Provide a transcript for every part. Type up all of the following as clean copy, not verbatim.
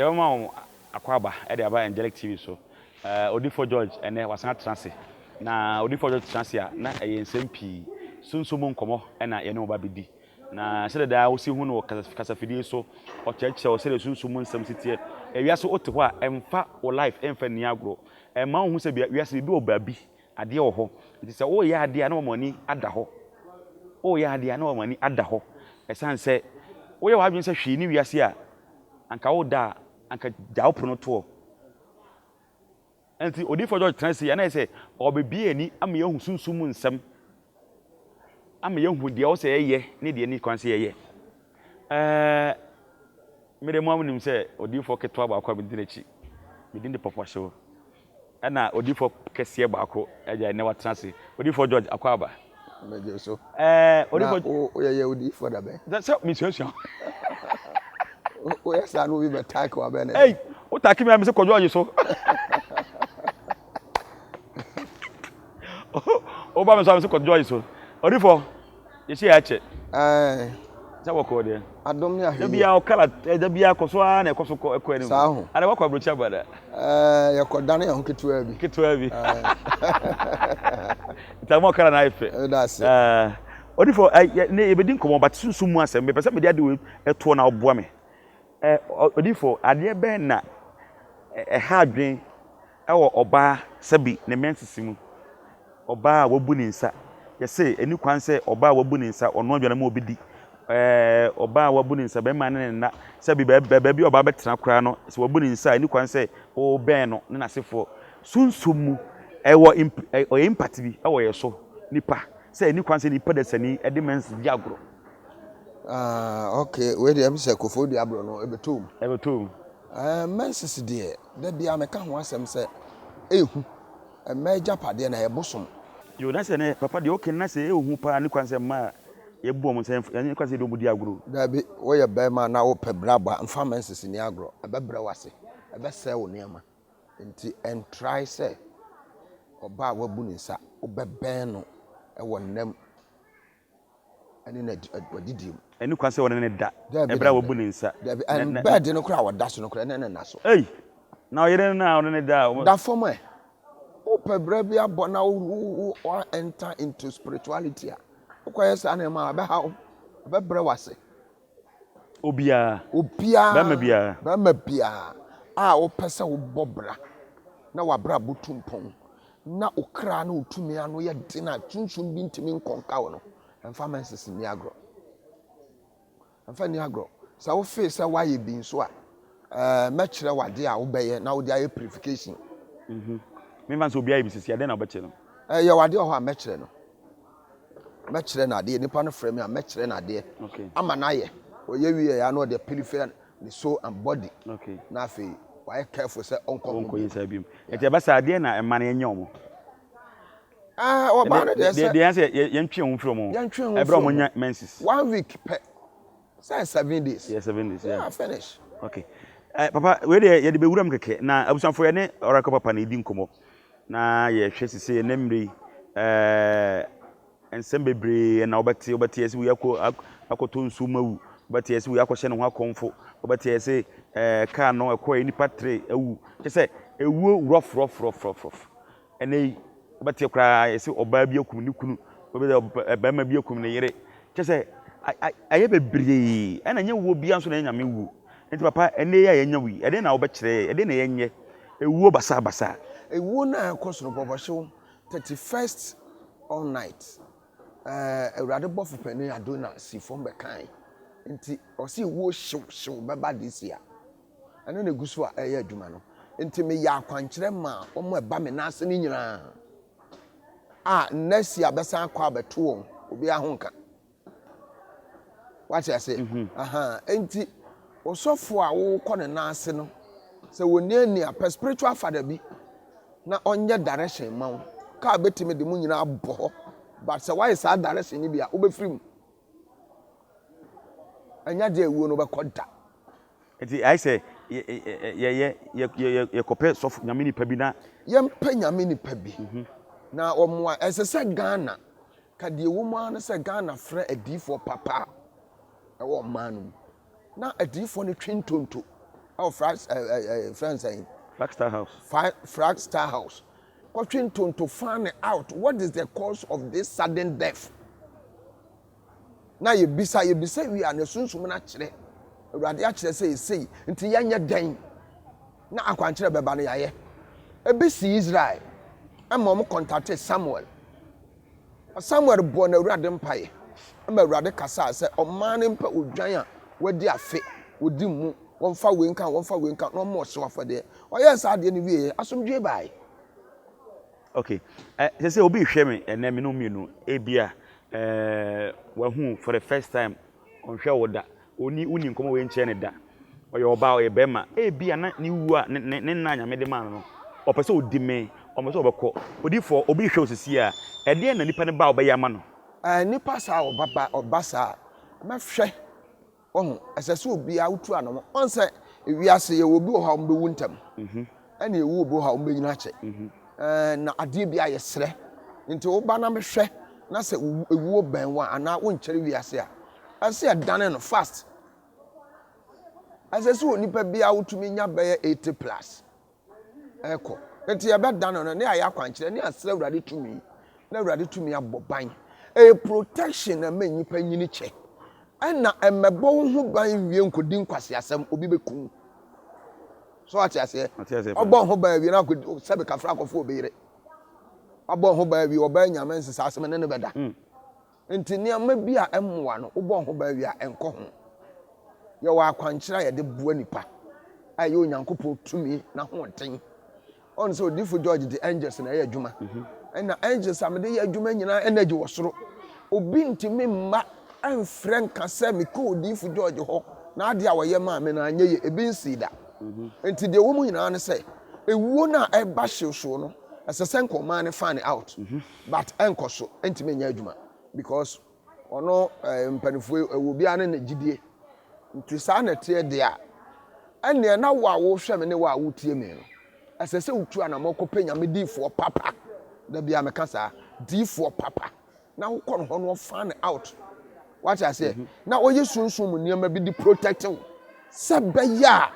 your mom Aquaba at the Angelic TV so. Odifo George and there was not transit. Now Odifo George transit na a SMP soon summon come and I know baby. Na said that I will see who know Casafidi so or church or say soon summon some city. We are so ottawa and fat or life and for Niagro. A man who said we are do baby a dear ho. It is oh yeah, dear no money at the ho. Oh yeah, dear no money at the ho. A son said, we are having such she knew we are here. And Kauda and Kauprono tour. And the Odifo George transit and I say, or be any, I'm young soon summon some. I'm young with the also ye, need any consider ye. Made a moment say, Odifo Ketwaba within the Papa show. And now Odifo Kessia Bako, I never transit. Odifo George Aquaba. So, Odifo the bay. That's up, Miss Yoshua. Yes, I know we were tackle our Bennett. Hey, what I came here, Mr. Kojo, so. Obama saw Mr. Kojo, so. Odifo, you see, I check. That was called there. I don't know. There be our color, there be our Coswan, a Cosco aquarium. I walk over Brother brother. You called Danny on Kitwebby. Kitwebby. It's a more color knife. That's it. Odifo, I didn't come on, but soon once, and maybe somebody do a 2 hour boy. Odifo, I dear Ben, a hard drink, our Oba, Sabi, the men's simu. Oba, Wabuninsa. You say, a new quan Oba Wabuninsa, or no, you're more biddy. Oba Wabuninsa, Beman and Sabi, baby, or Babette Crano, so Wabuninsa, new quan oh, Ben, Nana for soon sumu, or empathy, our so, Nipa, say, new quan ni pedesani, a demands Diagro. Okay, where the MC Kofo Diablo no ever two. Ever two. Menses dear, there be a mechan once and say, a major party and a bosom. You that's a papa, the okay, I say, who pan cancer ma, a boom, and you can say, do Diagro. There be where a bear man now per braba and farmers in Niagara, a bebra was a best sell near ma. And try say, or bar wabunisa, or bebano, a one name. And in a did you? And you can say one in that. A bravo buninsa. And bad in a crowd, that's no crane and nasso. Hey, now you don't know that for me. Open Brebia, but now who enter into spirituality. Okay, son, about how Bebrewase. Obia, Bamabia. Ah, o pesa o bobra. Na wa bra butumpon. Na okra na otumi anu ye dina tunsun bi ntimi nkonka no. Emfa menses Niagro. Emfa Niagro. Sa wo face sa waye bi nso a mekire wade a wo beye na wo dia ye purification. Me man so bia bi sisi ade na obeche no. Ye wade ho a mekire no. Mekire na ade nipa no frame a mekire na ade. Okay. Ama na ye. Oye wi ya no the purify the soul and body. Okay. Na fe why careful say onko yesa bim. Eti ba sa ade na ema na enye omo. What about this? The answer, young children from every menses. 1 week, say 7 days. Yes, 7 days. Yeah, finish. Okay. Papa, where the Bewuram Keke, now I was on for any or a couple of panning como. Now, yes, she say a memory and Sembebre and Albert, but yes, we are Akotun Sumo, but yes, we are questioning how comfort, but yes, car no acquire any patre. Just say a woo rough. And they but you cry, say, or baby, you kunu, a bama be a community. Just say, I have a brie, and I knew would be answering a mew. And papa, and they are in your way, and then I'll bet you, and then a woo basa. A woman question of show 31st all night. A rather buff of penny, I do not see from the kind. Or see woo show baba this year. And then a goose a year, Jumano. Into me, ya quantrema, or my baminas in your next year, Bessan Quabe 2 will be a honka. What I say? Ain't it? Or so for our corner national. So we're near a spiritual father be not on your direction, mount. Can't bet me the moon in our bow, but so why is our direction you be a uber free? And yet they won't over contact. I say, your copy soft Yamini Pebina, Yam Penyamini Pebby. Now, or more as I said, Ghana, can the woman say Ghana fret a D for papa? A man. Now a D for the train to Oh, friends saying Blackstar House. Flagstaff House. Question to find out what is the cause of this sudden death. Now you be say we are the soon actually. Radi actually say until yanya den. Na akwankyere beba no yaye. Ebisi Israel. Mom contacted Samuel. Samuel born a Awurade mpaye. Awurade kasa say oman mpa odwan a wadi afe odi mu wonfa wenka no mo so afode. Oye sa de ni wie asomdwe bai. Okay. Say obi hwe me ene me no mienu ebia wahu for the first time on hwe woda oni uni nkomo we nche ne da. Oye oba oye bema ebia na ni wu a ne na nya me de man no. Opese odi me omo so obekọ odi for obi hwe osisi a ede na nipa ne ba obeya ma no. Nipa sa obasa ma hwe ohun esese obi a utu anamo on se ewiase ye obi oha mbe wuntam ene ewu obi oha mbe nyina che na ade bia ye sere nti oba na me hwe na se ewu obanwa ana wonkyere wiase a ase adane no fast esese onipa bia utumi nya be 80 plus eko nti ye be dane no ne aya kwankyere ne asere Awurade tumi na Awurade tumi aboban a protection na manyipa nyini che na emebo ho ban wie nkodi nkwase asem obi bekun so ati ase obo ho ban wie na akodi sebe kafra akofo obeyire obo ho ban wie oba nyame nsesa asem ne beda nti niam bia emmoa no obo ho ban wie enko ho ye wa akwankyera ye de bua nipa aye onyankopɔ tumi na ho ten on so difu George the angels na ye adwuma na angels amede ye adwuma nyina energy wo soro obi ntimi mma amfren kase me ko difu George ho na ade a woye ma me na anye ye ebi nsida enti de wo mu nyina ne se ewuo na eba hyeso no asesen koma ne fan out but enko so ntimi nya adwuma because ono mpanifo ewo bia ne gidie nti sa na tie de a ene na wo a wo hwe me ne wo a wo tie me no asese utu anamoko penya me difo papa da bia me kasa difo papa na wo kɔ no ho no fan out what I say na oye sunsun mu niam bi di protect wo se beya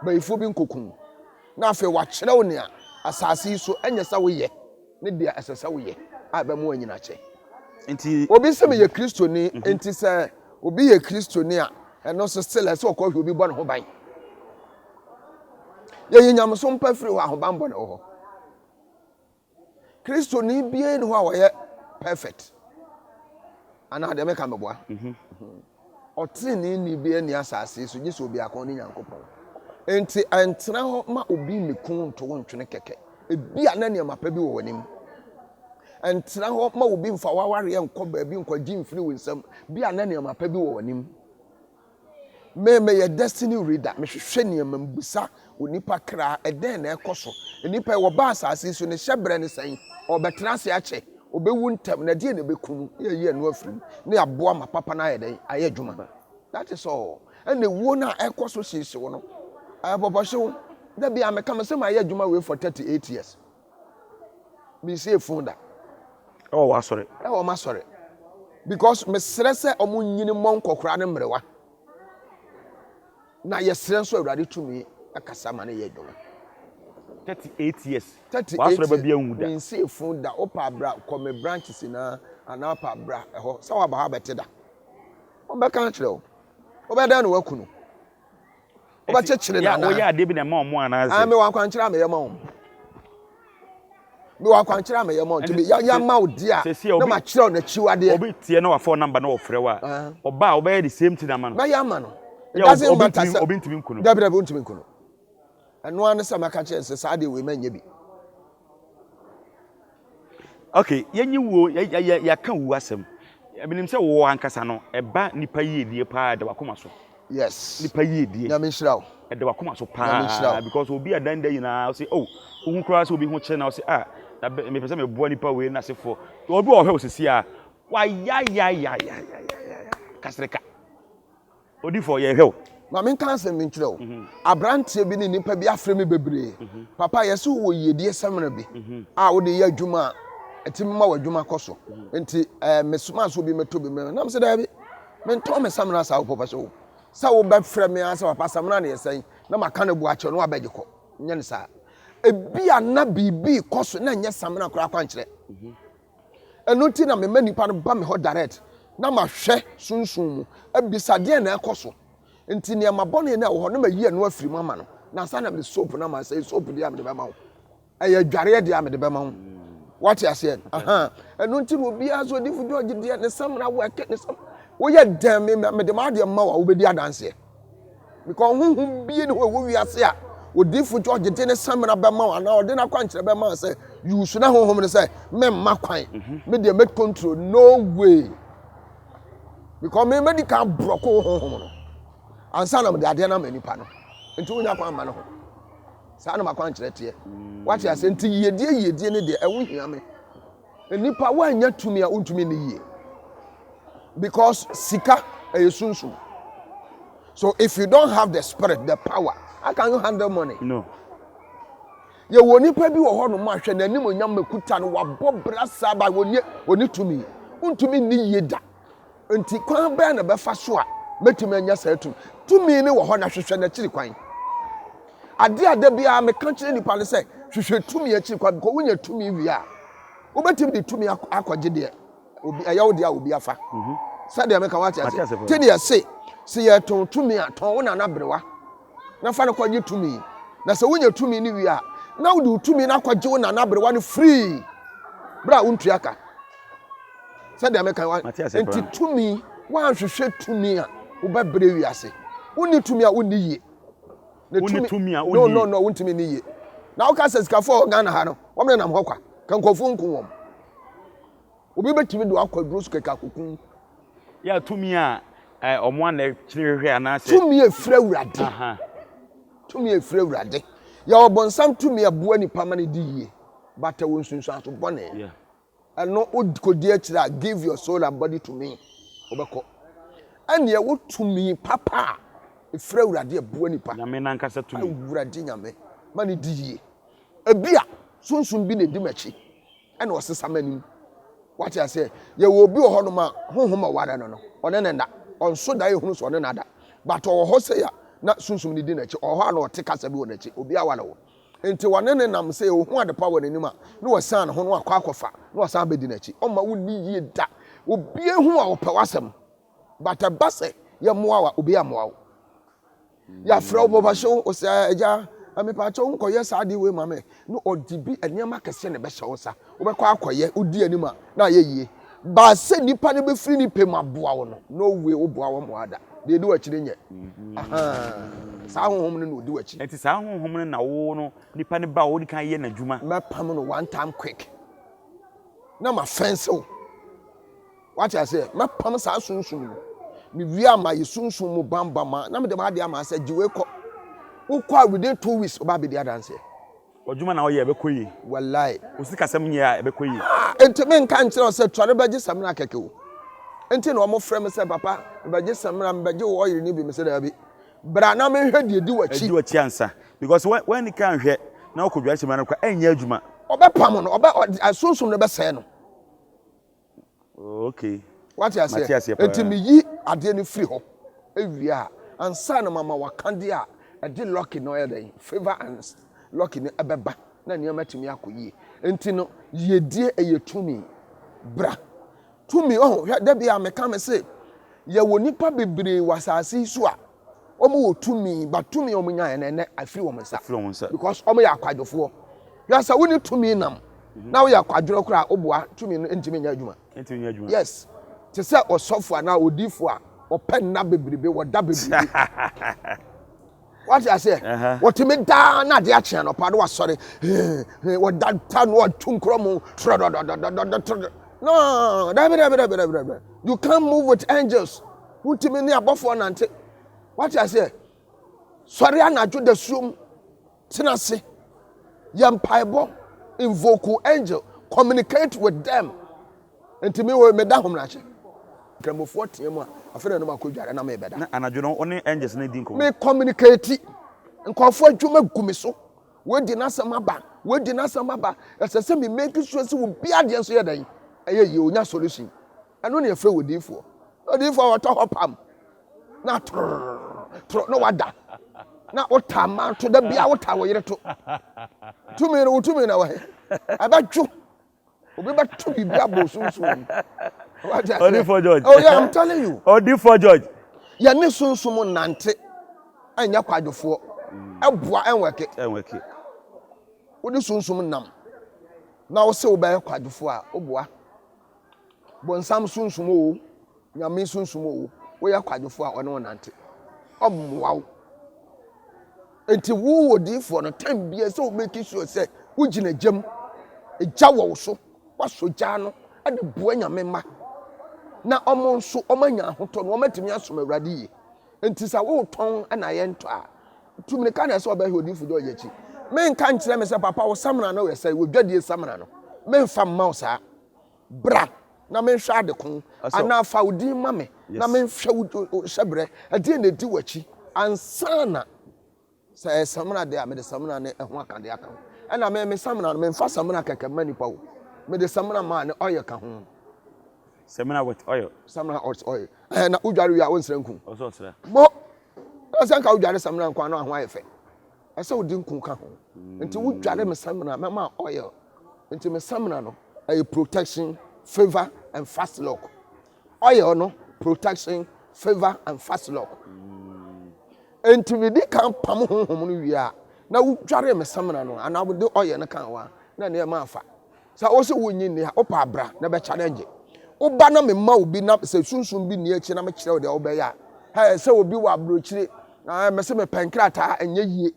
ba ifo bi nkokun na afa wa kyerɛ wo ne asase so anya sa wo ye ne dia asasa wo ye aba mu anyina kye Nti obi se me ye kristoni enti se obi ye kristoni a ɛno so still ɛsɛ ɔkɔ hwe obi bɔ ne ho ban ye nyamso mpa firi ho ahoban bɔ ne ho kristoni bie ne ho a wɔyɛ perfect ana de meka meboa otini ni bie ni asase so gye obi akon ni nyankopɔn enti antena ho ma obi mekun to wontwene keke ebia na ne mapa bi wo wanim antena ho ma obi mfa waware enko ba bi enko gyi mfiri winsam bia na ne mapa bi wo wanim me ye destiny reader me hwehwɛ ne mambusa onipa kra eden na ekoso onipa wo ba asase so ne hyebre ne san obetena se ache obewu ntam na die ne bekunu ye no afrim ne aboa ma papa na ayeden aye dwuma that is all and the wo na ekoso hyehyɛ no ayabobɔhyew da bia me kam se ma aye dwuma we for 38 years me say funda oh wa sorry ma sorry because me srese omo nyini monkokora ne mrewa na yesre so Awurade tumi akasa ma ne ye dwuma 38 years. 38 years. Me say funda opa bra come branches na ana opa bra ho sa wa ba ha bete da oba kan kire o oba da no wakunu oba chechire na na ya ade bi na ma omo ana me wa kwan kire me ye ma omo me wa kwan kire me ye ma omo ya ma odi a na ma kire na chiwade obi tie na wa phone number na ofre wa oba oba ye the same thing na ma no ba ya ma no it doesn't matter obi ntimi nkunu da bi ntimi nkunu eno an se maka chance sa de we manya bi okay yenyi wo ya kan wu asem ebinim se wo ankasa no eba nipa yiedie pa da wakoma so yes nipa yiedie na me hirawo da wakoma so pa because obi adan da yina say oh ohun kura se obi hu kye na say me pese me boa nipa we na se for obi o hwe osisi a wa ya kasreka odi for ye hwe ma men kan se men kire o abrantie bi ni nipa bi afre me bebre papa yeso wo yiedie samra bi a wo de ye adwuma etim ma wa adwuma koso enti mesuma so bi meto bi me na me se da bi men to me samra sa wo papa so sa wo ba frɛ me asa papa samra na yesen na maka no bu ache no abeje ko nya ne sa ebi ana bibi koso na nya samena kora kwankyere eno ti na me manipa no ba me ho direct na ma hwe sunsun mu ebisade na ekoso nti ne ma bone na wo ho na ma yi eno afiri mu ama no na sa na me soap na ma say soap dia me de ba ma wo eye dware dia me de ba ma wo what you say aha eno ti no bia so di fu George dia ne samena wo ake ne sam wo ye dan me de ma de ma wo be di adanse because who be no wo wi ase a odifu George de ne samena ba ma wo na ode na kwankyere ba ma say you should not home and say me ma kwan me dey make control no way because me medical broke home no ansa na me de ade na manipa no nti wonya kwan ma no ho sa na ma kwankyere te what you say nti yedie ne de ewo hia me nipa wa anya tumi a untumi ne yie because sika sunsun. So if you don't have the spirit, the power, how can you handle money? No. Ye woni pa bi wo ho no ma hwe na anim onyam mekuta no wabɔ brasa ba woni tumi untumi ni yeda nti kwan ba na be fa so a metumi anya sa tumi ni wo ho na hwehwe na kiri kwan ade bia me kan kire nipa ne sɛ hwehwe tumi a kiri kwan ko wonya tumi wi a wobetimi de tumi akɔgye de obi ayawo de a obi afa sɛ de me kan wate ase te de ase se ye ton tumi a ton wo na na brewa na fa ne kɔgye tumi na sɛ wonya tumi ni wi a na wo de tumi na kwagye wo na na brewa no free bra untu aka said the American one enti tumi wan hwehwe tumi a wo ba bre wi ase woni tumi a woni ye ne tumi a woni no wontumi ni ye na wo ka sesika fo Ghana ha no wo me nam hokwa kan kofu nkun wom obi betimi do akwaduro su keka kokun ya tumi a omo na kyerehwe anase tumi e fra urade tumi e fra urade ya obonsam tumi aboa ni pamane di yie bata won sunsu aso bone yeah no odikodi akira give your soul and body to me obeko ane ye wo tumi papa e fra urade aboa ni pa nyame na nkasa tumi urade nyame mane di yie ebia sunsun bi ne di machi ane osesa manim what you say ye wo bi ho no ma honhom awara no one ne na onso da ye hunu so one na da but o ho say ya na sunsun ni di na chi o ho na o te kasa bi wo na chi obi awara wo enti one ne nam say o hu ade power n'anim a na wo san ho no akwa akɔfa na wo san be di na chi o ma wo ni yie da obi ehu a wo pe wasem but abase ye moa wa obi amoa wo ya fra obo ba show o say eja amepa cho nkoye sa de we mame no odibi enema kese ne be hye sa wo be kwa akoye odi anima na ye yie ba se nipa ne be firi ni pem aboa wo no way wo boa wo mo ada de di wakire nye sa honhom ne no di wakire enti sa honhom ne na wo no nipa ne ba wo di kan ye na djuma me pam no one time quick na ma fence o what I say me pam sa sunsun mi wi ama ye sunsun mu bambama na me de ma de ama sa jiwe ko ukwa within 2 weeks oba be the dance odjuma na wo ye be koyi wallahi osika sam nye a be koyi enti men kan kire o se tware baje samna keke o enti na omo frem se papa baje samna baje wo yiri ni bi me se da bi bra na me hwe de di wachi ansa because when you can hwe na okodwa se man kwa enya adjuma obe pam no obe asunsun no be se no okay what I say enti me yi ade ni free ho ewia ansa na mama wakande a ade lucky no eden favor and lucky ni ebeba na ne matimi akoyie enti no yedie eyetumi bra tumi oh da bia me ka me say ye woni pa bebre wasase su a omo wo tumi ba tumi omo nya ene afiri wo msa because omo ya akwadwofo ya sa woni tumi nam na wo ya akwadworo kra oboa tumi no entimi nya adwuma yes te say osofo na odifo a open na bebrebe wo da bebrebe what I say what me da na de ache no pa do wasore wo da ta no tunkromo no da you can't move with angels ultimate ni abofo nante what I say sorry anadwo da suom tenase yampaibo invoke angel communicate with them ntimi we me da homrache kramofo tiemu a afere no makodware na me beda na anadwo no one angels na din ko me communicate nkofo adwuma gumi so we di na samaba esese me make sure say we bia de so yedan ayeyi onya solution eno na efre odifo wa to hopam na tro no wada na ota man to da bia ota wo yere to tumi na wa he abadwo obi batu bibia bo sunsun Only for George. Oh yeah, I'm telling you. Only for George. Ya ne sunsun nante anya kwadwofo eboa enweke wo de sunsun nam na wo se wo ba kwadwofo a oboa bonsam sunsun o nyame sunsun o wo ya kwadwofo a one nante obwa enti wo odifo no time bia se wo make sure say wo gina jam eja wo so waso ja no ade boa nyame ma na omo nso omanya hoto no omatimi asom awrade yi enti sa wo ton na ye nto a tumne ka na se oba he odifo do yachi me nka nkire me se papa wo samna no we say wo dwadie samna no me mfa mma wo sa bra na me hwa de kon ana fa odi ma me na me hwa hyebre ade na di wachi ansana say samna de a me de samna ne ho aka de aka ana me samna no me mfa samna keke mani pa wo me de samna ma ne oye ka ho Seminar with oil. Samna hot oil. Na udware ya wonsere nku. Oso sere. Mo. Asanka udware samna nku anu ahwa efe. Ese odi nku ka ho. Nti udware me samna mama oil. Nti me samna no a protection, favor and fast lock. Oil no protection, favor and fast lock. Nti we di kan pam honhom no wi a na udware me samna no ana wo de oil no kan wa na ne ma afa. Sa wo se wonyi ni ha opa abra na be challenge. Oba na me ma obi na se sunsun bi ni echi na me kire o de obeya ha se obi wa abrochire na me se me penkrata enye yie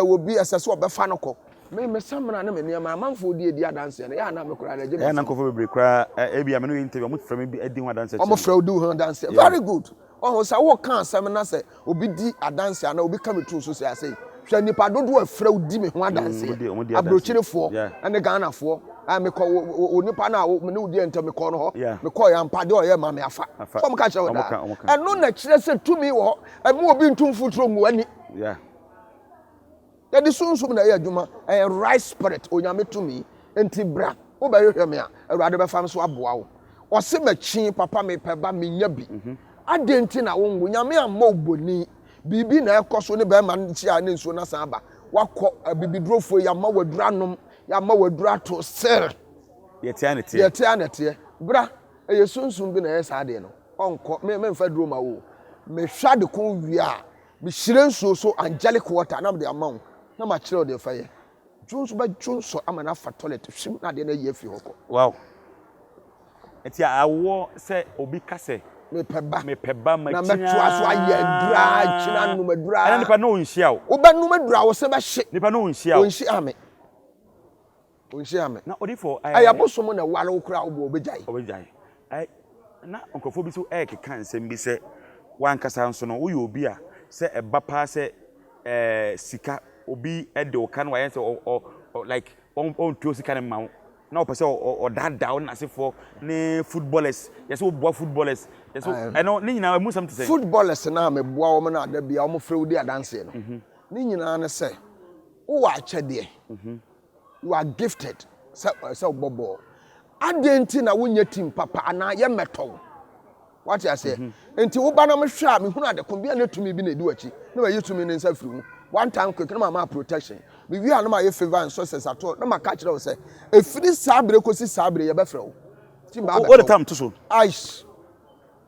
obi esese obefa no ko me samna na me ne ma manfo di edi adanse na ya na me kura na je na nkofo bebre kura ebi ameno interview mo frame bi edi ho adanse omo fra odi ho adanse very good oh sa wo kan asem na se obi di adanse na obi ka me tu so se ase hwa nipa dodo afra odi me ho adanse abrochirefo ene Ghanaafo me ko onipa na me ne odi enta me ko no ho me ko ya mpa de o ye ma me afa so mo ka kire wo da eno na kire se tumi wo e mo obi ntumfutro ngu ani ya di sunsun na ye adwuma right spirit onyame tumi enti bra wo ba hwehwe me a awurade be fam so aboa wo o se machi papa me peba me nya bi adenti na wo ngu nyame amma oboni bibi na ekoso ne be ma nti a ne nsuo na san ba wakọ bibidrofo ya ma waduranom ya ma wadura to sel yete anete bra eye sunsun bi na ye sa de no onko me mfa duro ma wo me hwa de kon wi a me hire nsuo so angelic water na de amawo na ma kire de fa ye junso ba junso ama na fa toilet hwim na de na ye fi hoko wow eti awo se obi kase me peba ma na metua so aye dra china numa dra ana nipa no nhia wo oba numa dra wo se ba hye nipa no nhia wo nhia ame onhia ame na odifo ayabosom na wale okura obejai ai na onkofo bi so keka nsem bi se wankasa nso no wo ye obi a se eba pa se sika obi ede oka no wa yense like on tio sika ne ma na opese o dada on asefo ne footballers yes wo boa footballers yes I know ni nyina mu something to say footballers na me boa wo na da bia wo frɛ odi adanse no ni nyina ne say wo wa kyede you are gifted so bobo adenti na wonya team papa ana ye meto what you say enti wo ba na me hwa me hunu ade ko bia na tumi bi na edi wachi na wa yetumi ne nsa firi mu one time quick na mama protection me wi anu ma ye favor and success at all na ma ka kire wo say efiri sabre kosi sabre ye be frɛ wo team ba all the time to so aish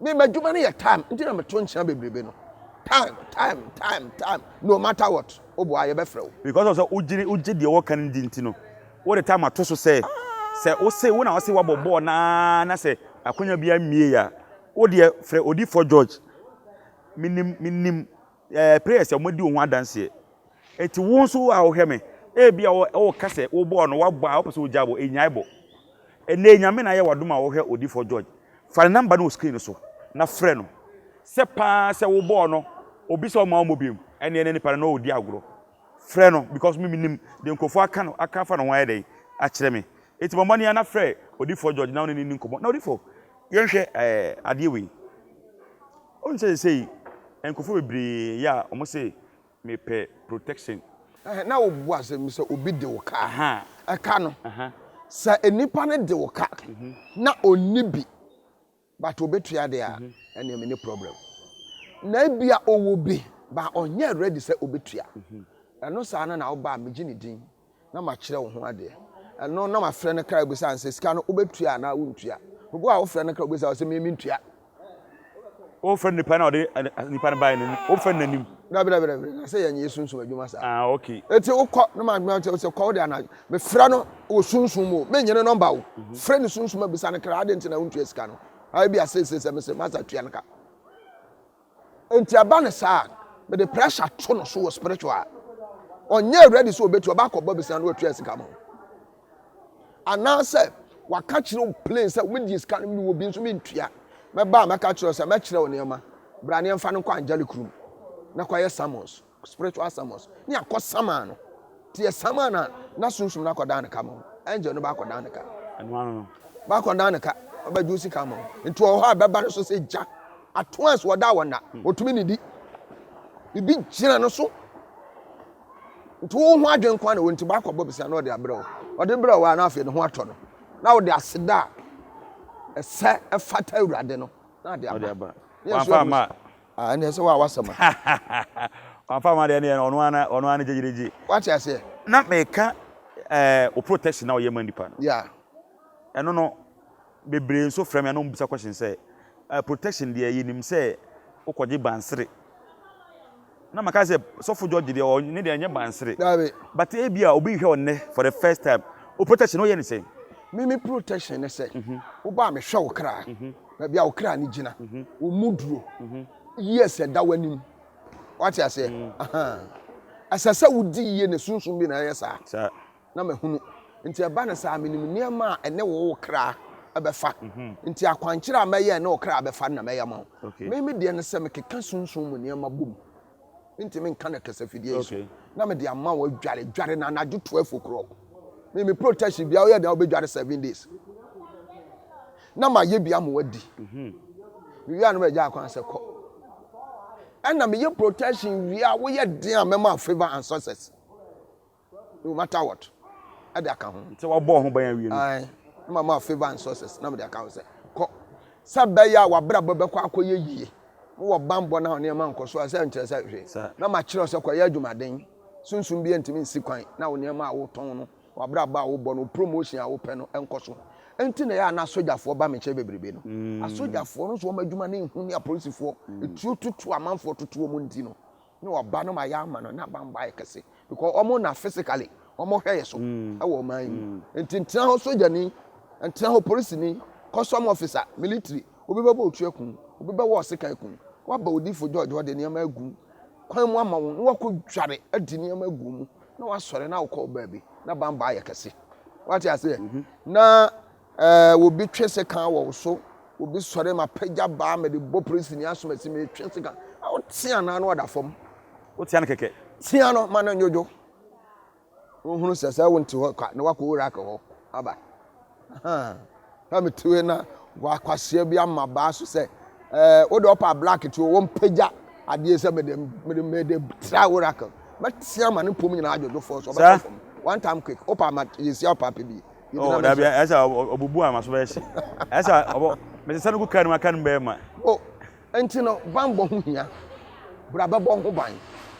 me maduma na ye time enti na me to nchia bebrebe no time no matter what obo aye be frɛ wo because of ugye de wo kan di ntino all the time atoso say o say wo na o say wa bobo na say akonya bia mie ya wo de frɛ odi for George minim prayers ya modi wo ho adanse eti wo nso a wo hweme bia wo kase wo bo no wa bo a wo pese wo jabo enyaibo ene nyame na ye wadoma wo hwe odi for George fa number no screen so na frɛ no se pa se wo bo no obi so ma mo biem ene nipa no odi agro frɛ no because minim de nkofo aka fa no ho ayedai a kire me eti mo mani na frɛ odi for George na oni ni nkomo na odi for yenhwe ade we on say nkofo bebre ya omo say me pay protection na wo bo asem say obi de wo ka aka no sa enipa ne de wo ka na onni bi but obetua de a ene me ne problem na bia owo bi ba onye ready say obetua eno sa na wo ba meji ne din na ma kire wo ho ade eno na ma frɛ ne kra bu san se sika no obetua na wo ntua obo a wo frɛ ne kra bu san se me ntua o frɛ nipa na ode nipa na bai ne o frɛ nanim na say yenye sunsun adwuma sa okay eti ukọ na ma se call de na me frɛ no wo sunsun mo me nyene number wo frɛ ne sunsun ma bisa ne kra ade ntina wo ntua sika no ai bia se me se ma sa tua nka enti aba ne sa me the pressure to no so spiritual onye ready so obetu ba akọ bisa no tua sika mo ana se waka kire plane se we di sika no mi wo bi nso me ntua me ba me ka kire se me kire wo ne ma bra ne mfa no kwa angelic room na kwa summons spiritual summons ni akọ sama no tie sama na sunsun na akọ dan ka mo angel no ba akọ dan ka no ba akọ dan ka ba juicy ka mo nti o ha beba no so se ja at once woda wona otumi ni di bibi gina no so nti wo ho adwen kwa na wonti ba akọ bobisa na o de abrɛ o de brɛ wa na afi ne ho atɔ no na o de aseda ese efata awurade no na de aba wa fa ma ane se wa wasama wa fa ma de ne ono ana jejereji what you say na meka o protection na o yema nipa no yeah eno no bebre so frame na mbisa question say protection de yenim say okoje bansere na maka say sofo George de o ne de anya bansere but e bia obi hwe onne for the first time o protection o ye ne say me protection ne say wo ba me hwe wo kra na bia wo kra ni gina wo muduro yes da wanim what you say asasa wudi ye ne sunsun bi na yesa na mahunu nti eba na sa menim niam ene wo kra abefa nti akwankyira amaye ne wo kra abefa na maye ma me de ne se me keka sunsun mu niam bum nti me nka na kasa fidie so na me de ama wo dware na anaju 12 o'clock me protection bia wo ye de wo be dware 7 days na ma ye bia mo wadi me wi anu be ja akwan se ko and na me ye protection wia wo ye den amema favor and success no matter what ade aka ho nti wo bo ho ban wi ai na ma favor and success na me de aka ho se ko sabaya wa bra bebekọ akoye yie wo bambo na ne ma nkoso ase nkyere se hwe na ma kire se kwa ye adwumaden sunsun bi ntimi nsi kwan na wo ne ma wo ton no wa bra ba wo bo no promotion a wo pe no enkoso enti na ya na sojafo ba me che bebrebe no asojafo no so ma adwuma ne hu ne apolisifo etu tutu amanfo tutu mu nti no ne wa ba no ma ya ama no na bamba ekese because omo na physically omo hweye so e wo man enti ntina ho sojani ntina ho police ni custom officer military obi bebo otu ekun obi bewo osika ekun wa ba odifo George wode ne ma agu kwan mu ama won wa ko dware adi ne ma agu mu na wa sore na wo ko baabi na bamba ekese what you say na wo bi twese kan wo so wo bi sore ma pagya ba me de bo police ni asomasi me twese kan wo tia na no da fom wo tia na keke tia no ma na nyojo wo hunu sesa wo nti ho ka na wa ko wura ka ho aba ha me tuwe na wa kwase bi ama ba so se wo de opa black to wo pagya ade se me de tra wura ka ma tia ma ne pom nyina adwodo fo so ba fom one time quick opa ma yesi opa pe oh da bia esa obubu ama so be hye esa obo me se no kan ma kan be ma oh enti no bambo ho hia bra ba bo ho ban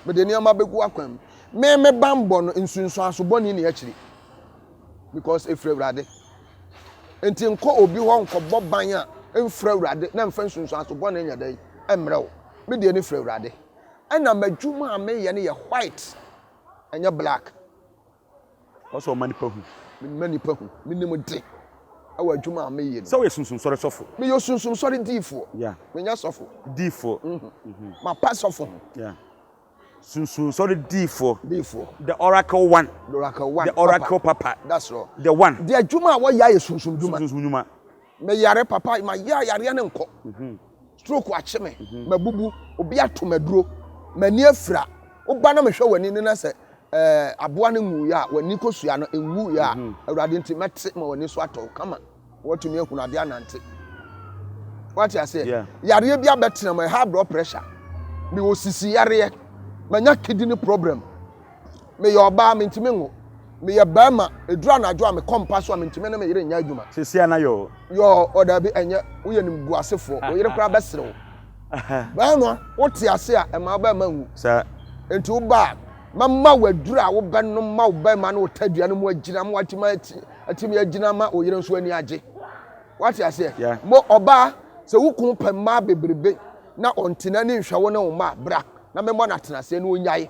me de niam abegu akwam me bambo no nsunsu aso boni ne akiri because efre urade enti nko obi ho nko bo ban a enfre urade na mfa nsunsu aso boni nya dai emrew me de ni fre urade ana madwuma a me ye ne ye white enya black also mani pahu mani pahu minim de awa adwuma me ye so we sunsun sori sofo me yo sunsun sori difo yeah me nya sofo difo ma pass sofo yeah sunsun sori difo the oracle one the oracle papa that's all the one the adwuma wa ya ye sunsun dwuma me yare papa ma ya yare ne nko stroke a cheme mabubu obi atomaduro mani afira oba na me hwe wani ne na se aboa ne nwu ya wani kosua no enwu ya awurade nti mete ma wani so ato kama wotumi ehunu ade anante what you say yare bia betina ma high blood pressure me osisi yare manya kidney problem me yoba me ntimi nwu me ye bama edura na adwo a me compass so me ntimi na me yire nya adwuma sisi ana yo oda bi enye wo ye nim guasefo wo yire kura beserew bɛrima wote ase a ɛma bɛrima nwu Sir. nti wo ba mama waduru a wo bɛno ma wo bɛrima no wotadua no mu agyina mu atimi agyina ma oyere nso ani agye wote ase mo ɔba sɛ wukun pɛ mma bebrebe na ɔntena ne nhwɛ wo ne wo ma bra na mɛmɔ na tena ase no onyae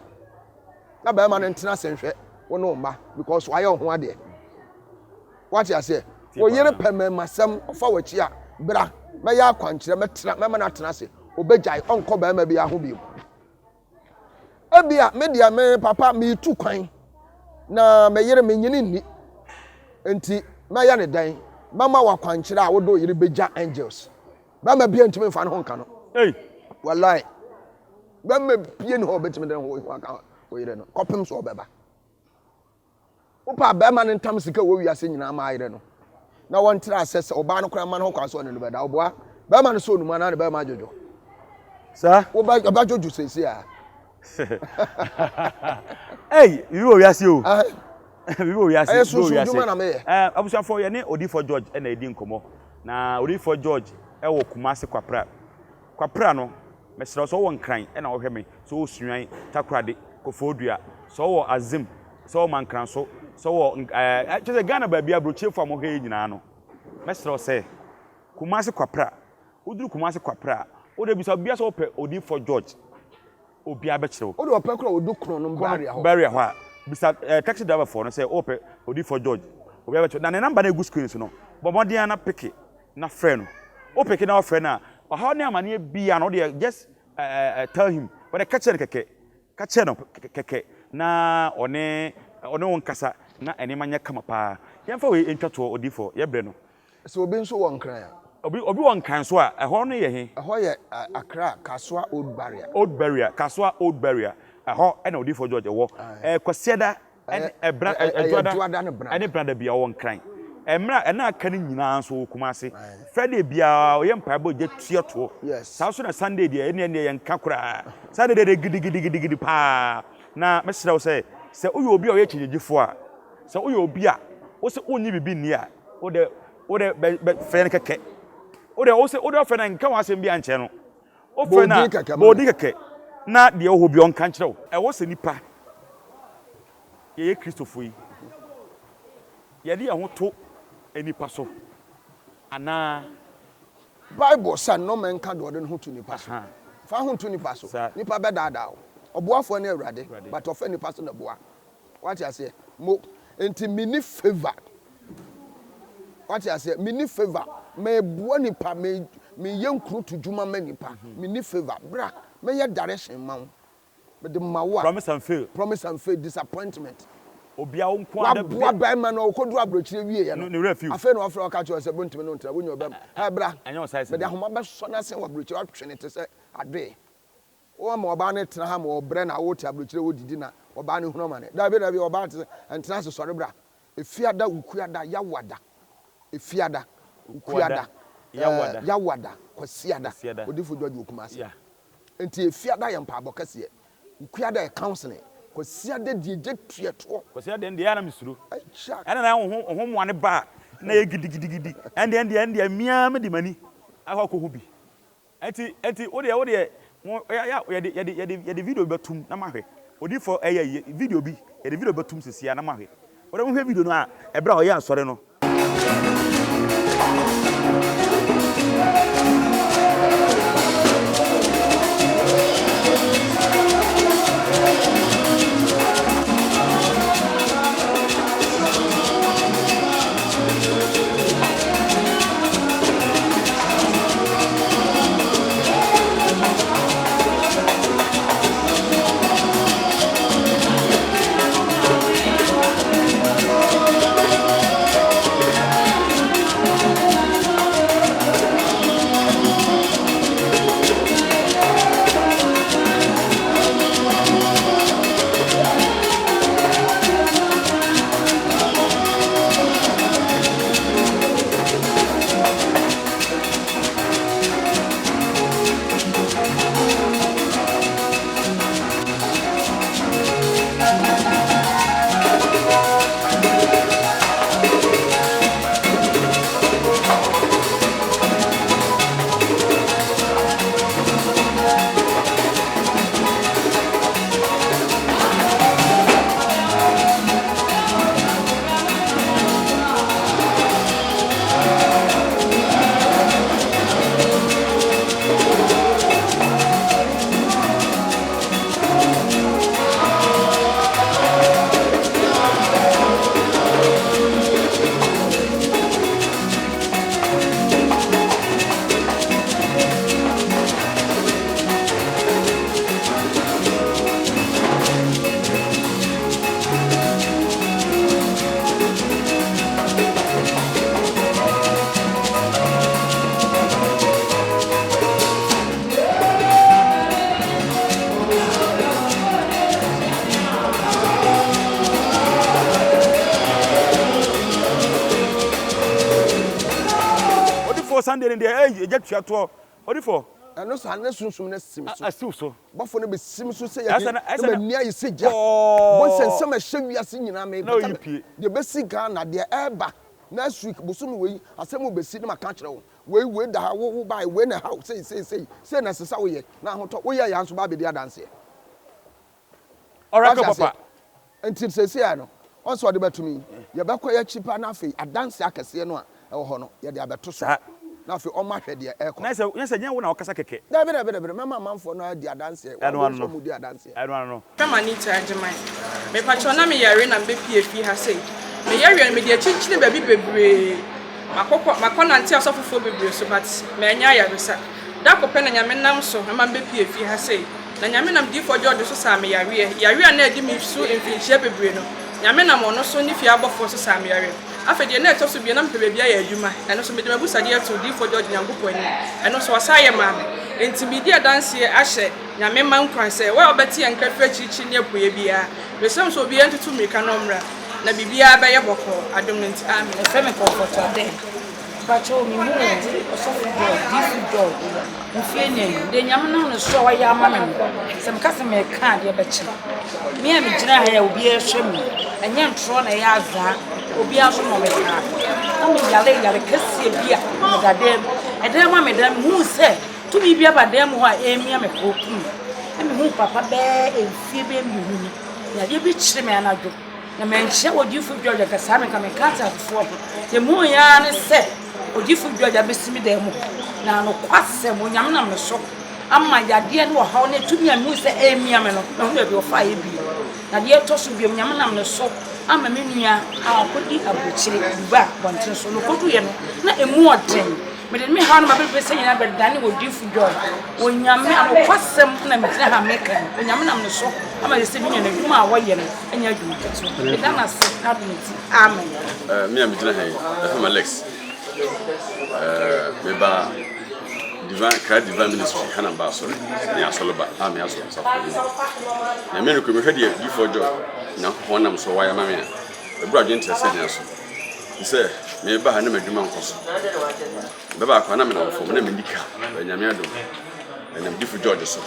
na bɛrima no ntena ase nhwɛ wo ne wo ma because wayɛ ho ade wote ase oyere pɛ mɛmasɛm ɔfa wachi a bra mɛyɛ akwankyerɛ mɛtena mɛma na tena ase obegyae ɔnkɔ bɛrima bi aho bi ebia media me papa me tu kwan na meyere me nyini ni enti mɛyɛ ne dan mama wakwankyerɛ a wodo yere begya angels bɛrima bia ntumi mfa ne ho nka no wallahi bɛrima bia ne ho betumi de ho aka oyere no kɔpem so ɔbɛba wopa bɛrima ne ntam sika wo wiase nyina ma ayere no na wɔn tira asɛsɛ ɔbaa no kora ma no kwa so ne bɛda ɔboa bɛrima no so onuma na ne bɛrima adwodwo sir wo ba adwodwo sɛsi a hey you wo wiase o you wo wiase ayi so dwuma na me abusuafo ye ne Odifo George na edi nkomo na Odifo George e wo Kumasi kwapra no mesra so wo nkran e na wo hwe me so wo suan takrade kofodua so wo azim so wo mankran so wo chese Ghana ba bia brochefo am hwe nyina no mesra se Kumasi kwapra uduru Kumasi kwapra wo de bisa bia so pe Odifo George obi abekire wo de opɛ kro odu kro no barrier ho a bisa taxi driver for no say ope Odifo George obi abekire na ne number na egu screen so no bomodian na pick na friend no o pick na friend na how ne amane bia no dey just tell him when the catch no keke na one won kasa na ene manya kama pa yemfa we entwato Odifo ye bre no so obi nso won kran ya obi won kan so a eho no ye he eho ye Accra Kaswa old barrier eho na Odifo George wo kwasieda ebra ene brada bia won kran emra na aka ni nyina so Kumasi Friday bia oyem paibo je tuoto sa so na Sunday dia ene ye nka kura Sunday de gidi pa na mesra wo se uyo obi a ye kyegyefo a se uyo obi a wo se onyi bibi ni a wo de friend keke wo se friend nka wa asem bia nche no o friend na bodi keke na de wo bi on kan kyerɛ wo wo se nipa ye Christopher yi ye de ho to enipa so ana Bible say no man can do no to nipa so fa ho to nipa so nipa be dada oboafo na Awurade but ofa nipa so na boa what you say mo enti mini favor what you say mini favor me boa nipa me yenkru to djuma ma nipa mini favor bra me ye direction ma wo me de mawo promise and fail disappointment obia wo nko ada boa ba ma no kodu abrochire wie ye no afa no afro ka cho se bontimi no ntra wo nyo bam ha bra anyo sai me de ahoma be so na se wo abrochire atwene te se ade wo ma oba ne tena ha ma obre na wo ti abrochire wo didi na oba ne hunu ma ne da bi oba te entena se sore bra efiada ukuada yawada efiada ukuada yawada kwasiada Odifo George Kumasi enti efiada ye mpa abokase ukuada e counseling kwasiada die je tueto kwasiada ndi ya na misuru ana na ho mo ane ba na ye gidi ende mia me di mani akọ hu bi enti wo de ya video betum na mahwe Odifo video bi ya video betum sesia na mahwe wo de hwe video no a ebra o ya asore no for Sunday in the eh get to what for ɛno so ane sunsun na sim so asiw so bɔfo no be sim so sɛ Asa yɛ na- asa na na- nia yɛ segya Oh. bon sensɛm a hyɛ wiase nyinaa me Na oyi pie. de besi Ghana de ɛba next week bosom wei asɛm obesi na maka kyerɛ wo wei da ha wo bai wei na ha sei na sesa wo yɛ na ahotɔ wo yɛ ya nso ba be di adanse Oracle papa until sesi ya no on so de betumi ye bekɔ yɛ chipa na afei adanse akɛse no a ɛwɔ hɔ no ye de abeto so na afei ɔma hwɛ de ɛkɔ na sɛ nya wo na okasa keke da be mema manfo no adi adanse ɛno mu di adanse no kama ni tajima me pacho na me yare na be pie fi ha sei me yare me de chinchine ba bi bebre makɔ nante asɔfofo bebre so but me anya yaresa da ko pe na nyame nam so ma be pie fi ha sei na nyame nam di for George so sa me yare na edi me so mfinhyia bebre no nyame nam ono so ni fi abɔfo so sa me yare afa de na eto so bi na mpe bia ya adwuma eno so me de mabusa de eto di for George nyankopɔ ni eno so ɔsa yɛ ma me enti bi di adanse ahyɛ nyame man kwan sɛ wa obeti enka fra chichi ne apoye bia besem so bi entutu mirika no mra na bibia ba yɛ bɔkɔ adom no nti amen Femi comfortable there. Pacho mi mu osofu God, difu God. Mfie ne de nyam na no so wa ya ama me. Sem ka se me ka de be chi. Me a me gyina ha ya obi a hwɛ me. Enye ntro na ya aza. Obi a so mo me ka. Na me yale kase bia. Me da dem. E dem ma me dem hu se to bi bia ba dem ho a emia me ko kum. E me hu papa be emfie be mi hu ni. Ya de bi kyire me anadwo. Na me nche odifu George ka sa me ka me kata fo. Ye mu ya ne se odifu George abesimi da mu na no kwase mo nyam na me so amma yade no ha ne tumi amu se emia me no na hu be ofa ye bi na de to so bi nyam na me so amma me nua a kodi abochire duba bontin so no kodu ye no na emu oden me de me ha no ba be se nyina be dane odifu George o nyam na kwase mo na me tira ha me kan o nyam na me so amma ye se bi nyina dwuma a wo ye no enya dwuma keto me da na se na do nti amen me am tira ha FM Alex meba divine ministry hana ba sorry ni asoloba ami aso safo na me ko me hwede before job na honam so waya mame a ebru adwen tese ni aso se me ba ha na madwuma nkoso be ba kwa na me na fo na me ndika nyame adom na me difu George so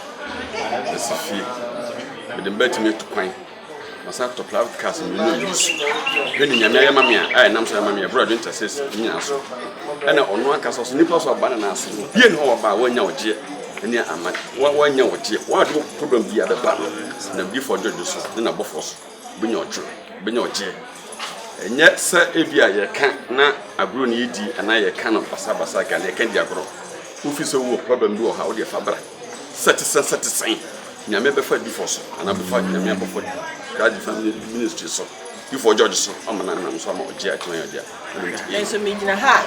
na sifi me dem beti me to kwan masa to private cars me no use when nyame ya mame a nam so ya mame ebru adwen tese ni aso ana ono aka so nipa so ba na ase bie no ba wanya oje ani ama wanya oje wa do problem bia be ba na before George so na bofo so benya oje enye se ebia ye kan na agro na yedi ana ye kan no basa ka na ye kan di agro ofi so wo problem bi o ha o de fa bra setisen nyame be fa before so ana be fa nyame before God family ministry so before George so amana na so ama oje atwa oje enso me gina ha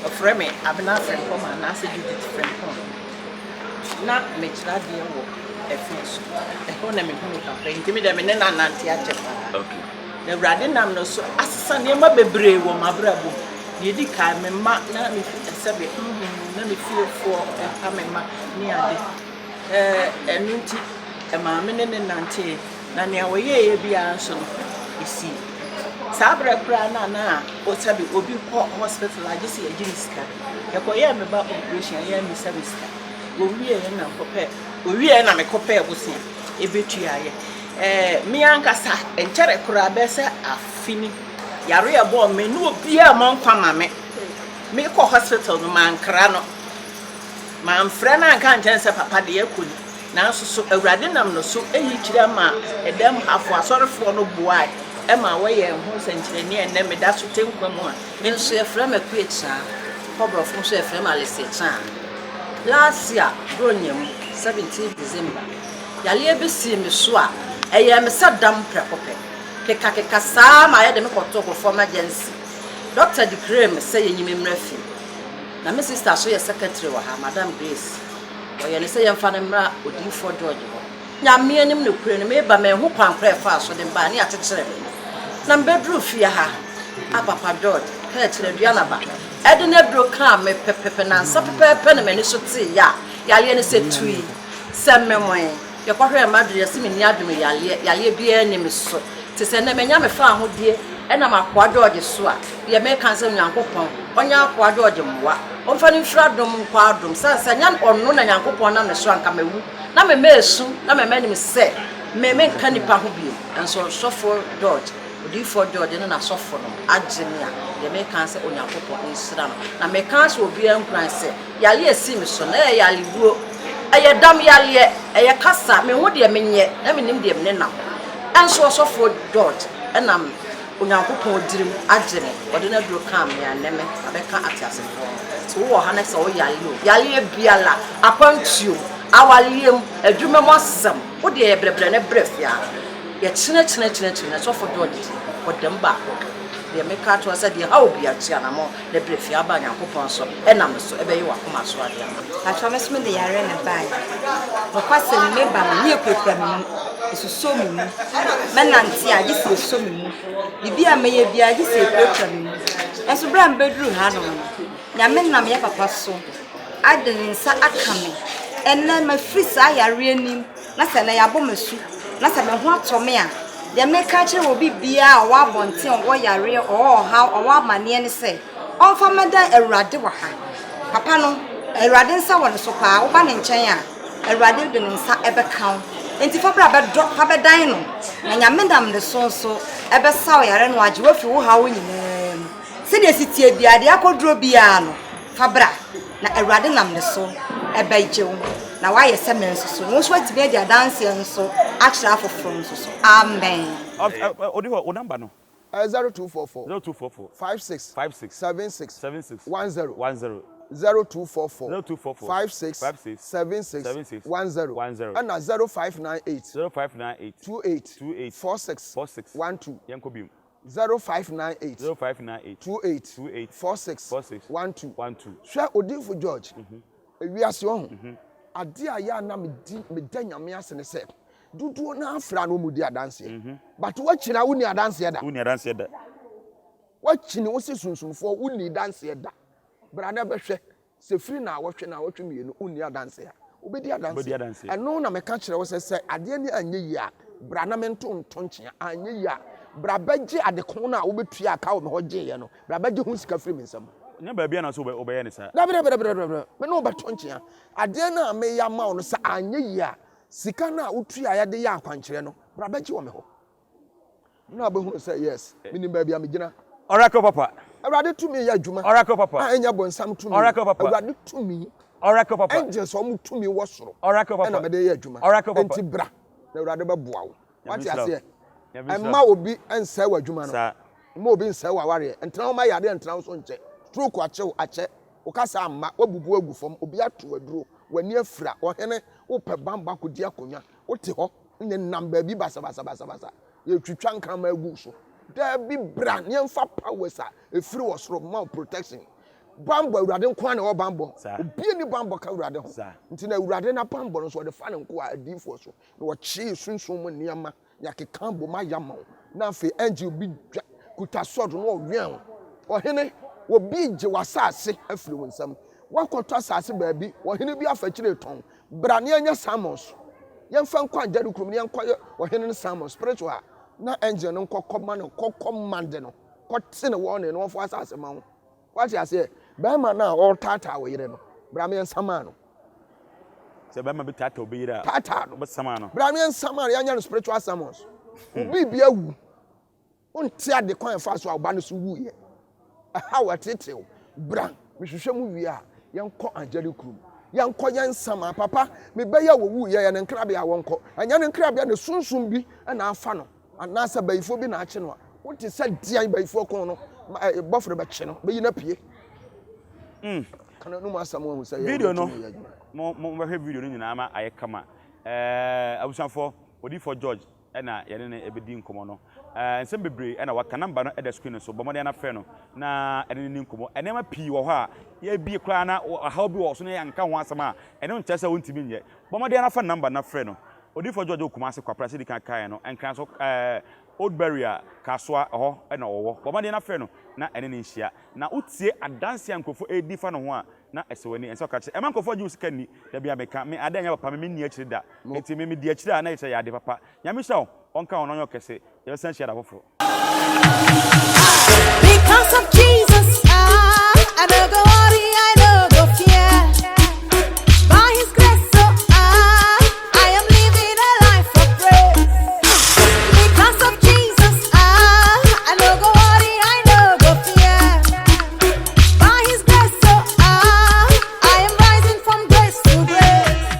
ofre me abena friend come and na say Judith friend come na me tira de wo efenso e ho na me hu ka friend ntimi de me na nante a chepa okay na wrade nam no so asesa ne ma bebre wo mabrabo ye di ka me ma na me sebe na me feel for ka me ma ni ade enunti e ma me ne nante na ne wo ye bia so no isi sabra pra na o sabi obi ko hospital agisi ejinisika e ko ye me ba operation ye me service wo wie na kope o wie na me kope ebusi ebetua ye mi ankasa enchere kura be se afini yare e bo me no obi a mon kwa mame me ko hospital no man kra no man frɛ na anka nkyɛn sɛ papa de yakuni na so so awurade nam no so eyi kyerɛ ma edam afo asɔrefo no boai ema wɔyɛ ho sɛnkyerɛni enne me da so tenkwa mu a me nso e frɛ me kuecha pobrofo nso e frɛ me alesecha last year bronyam 17 December yale be si me so a eye me sadam prekope keka saa ma ye de me kɔtɔ ko form agency doctor declare me say yenyime mrafi na me sister so ye secretary wa ha madam Grace oye ne say yemfa ne mra odifo George ho nyame anim ne kure ne me ba me ho kwankra fa so de ba ne atekyere na bedroom fie ha papa George ka kyerɛ duana ba ede ne bro ka me pepepe na nsa pepepe ne me so te ya yale ne se tui se memoe ye kwahwe madru ye se me ni adum yale bia ne me so te se ne menya me fa ho die ɛna makwa George so a ye me kan sɛ Nyankopɔn onya akwa George mwa omfa ni mfra dom kwa adom sansa nya ɔno na Nyankopɔn na me so anka mawu na me mesu na me manim sɛ me nka nipa ho bi enso sofo George odifo George na sofo no agye ye me kan sɛ Onyankopɔn nsira no na me kan sɛ obi ankran sɛ yale esi me so na yale buo eye dam yale eye kasa me ho de menye na me nim de me na enso sofo George enam Onyankopɔn dirim agye me ɔde na duro kam ya neme abeka atiasefo so wo ha na sɛ wo yale biala akwantuo awaliem adwuma mo asem wo de ye brebre na brefia ye chine sofo George odem ba ye meka to say de ha obi atia na mo na brefia ba Nyankopɔn so enam so ebe yi wakoma so ade atwa me so me de yare na bai no kwase me ba no ye kwekura me esuso me mu menante a gisi so me mu bibi a meye bia gisi kwekura me mu enso bra mbeduru ha no nyame nam ye papa so ade nsa aka me enne ma free sa yare anim na se na yabo mesu na se me ho atome a de meka kire wo bibia a wa bonte wo yare ha o wa mane ne se onfa meda awurade wa ha papa no awurade nsa wo ne so pa wo ba ne nkyɛn a awurade de nsa ebeka enti fa bra be drop fa be dan no na nyame dam de so ebe sa wo yare no agye wo fi wo ha wo nyinaa se de sitie bia de akodro bia no fa bra na awurade nam ne so ebe gyew na wa ye se men so no so atibia dia dance nso akira afoforo nso amen odi ho number no 0244 56 76 10 0244 56 76 10 and 0598 28 46 12 yankobim 0598 28 46 12 hwe odinfo George ewiase ho ade a ya na me da nyame ase ne se duduo na afra no mudi adanse but wachina wuni adanse da wachini wosi sunsumfo wuni danse da brana behwe se firi na wohwe mienu wuni adanse a obedi adanse eno na meka kire wo se ade ni anye yi a brana mento ntonchia anye yi a brabaje adekon na wo betua aka wo me hoje ye no brabaje hu sika firi mensam nya ba bia na so obeye ne sa da me no betonchia ade na me ya ma no sa anye yi a sika na utua ya de ya akwankyere no brabaje wo me ho na abehu say yes minim ba bia me gina oracle papa awurade tumi ya adwuma oracle papa anya bonsam tumi oracle papa awurade tumi oracle papa angels o mu tumi wo soro oracle papa na me de ya adwuma oracle papa enti bra na awurade beboa wo wati ase emma obi ensa wa adwuma no emma obi ensa wa ware entena wo ma yade entena wo so nche stroke ache ukasa amma wabubu agu fom obi ato aduro wani afira ohene wo pe bamba kodi akonya wote ho ne namba bi basa ye twitwa nkan ma agu so da bi bra ne mfa powers a efiri wo soro ma protection bambo awurade nko na wo bambo obi ni bambo ka awurade ho nti na awurade na bambo no so de fa ne nko a adifo so na wo chi sunsun mu niama yakeka bo ma yama na afi angel bi kuta sword no owian ohene obi je wasase afiri wonsam wakoto asase baabi ohene bi afakire ton brane anya samos yemfa nkwa ajadu krum ne nkwa ohene ne samos spiritual na angel no kokoma no kokomande no kotene wone no fo asase ma ho wati ase ba ma na all tata wo yire no brame nsama no se ba ma bi tata obi yire tata no be sama no brame nsama ya nya no spiritual samos obi bia wu onti ade kwan fa so agba no so wu ye aha watetew bra mehwehwe mu wi a yenko ajari krum yenko yensama papa me beya wo wu ye ne nkrabia wonko anya ne nkrabia ne sunsun bi na afa no anasa bayifo bi na ache no wote sa dian bayifo kon no bofre be che no be yina pie kana no masamo hu sa video no mo be video no nyina ama ayekama abusanfo odifo George na yene ne ebedi nkomo no nsem bebre na waka number no e the screen so bomode na fe no na ene ni nkomo enema pii wo ho a ya bi kra na ha bi wo so na yanka ho asema ene nche se wontimi nye bomode na fa number na fe no odifo George okuma se kwapra se di kan kan no enkran so old barrier kaswa ho na wo bomode na fe no na ene ni nhia na utie adanse ankofo edi fa no ho a na esewani enso ka che e man kofo juice kan ni da bia meka me adanya papa me ni akiri da enti me di akiri a na ye ya de papa nyame hye onka ono nyo kese ye san hye da foforo Because of Jesus, I don't go